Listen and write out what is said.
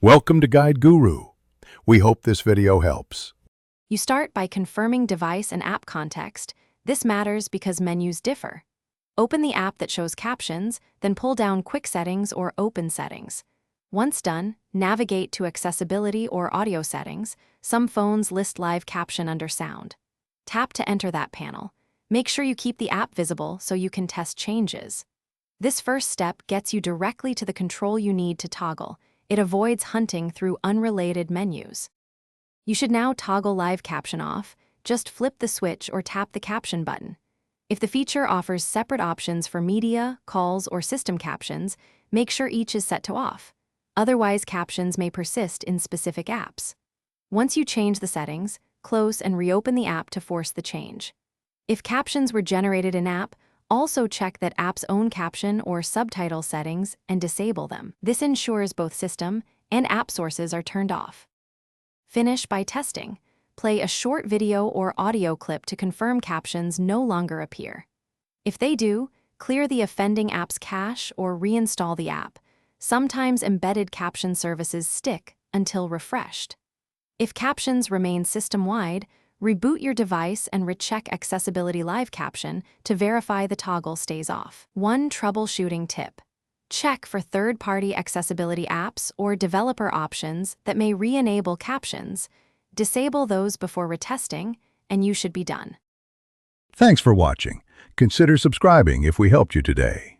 Welcome to Guide Guru. We hope this video helps. You start by confirming device and app context. This matters because menus differ. Open the app that shows captions, then pull down Quick Settings or Open Settings. Once done, navigate to Accessibility or Audio Settings. Some phones list live caption under Sound. Tap to enter that panel. Make sure you keep the app visible so you can test changes. This first step gets you directly to the control you need to toggle. It avoids hunting through unrelated menus. You should now toggle live caption off. Just flip the switch or tap the caption button. If the feature offers separate options for media, calls, or system captions, make sure each is set to off. Otherwise, captions may persist in specific apps. Once you change the settings, close and reopen the app to force the change. If captions were generated in-app, also check that app's own caption or subtitle settings and disable them. This ensures both system and app sources are turned off. Finish by testing. Play a short video or audio clip to confirm captions no longer appear. If they do, clear the offending app's cache or reinstall the app. Sometimes embedded caption services stick until refreshed. If captions remain system-wide, reboot your device and recheck Accessibility Live Caption to verify the toggle stays off. One troubleshooting tip: check for third-party accessibility apps or developer options that may re-enable captions. Disable those before retesting, and you should be done. Thanks for watching. Consider subscribing if we helped you today.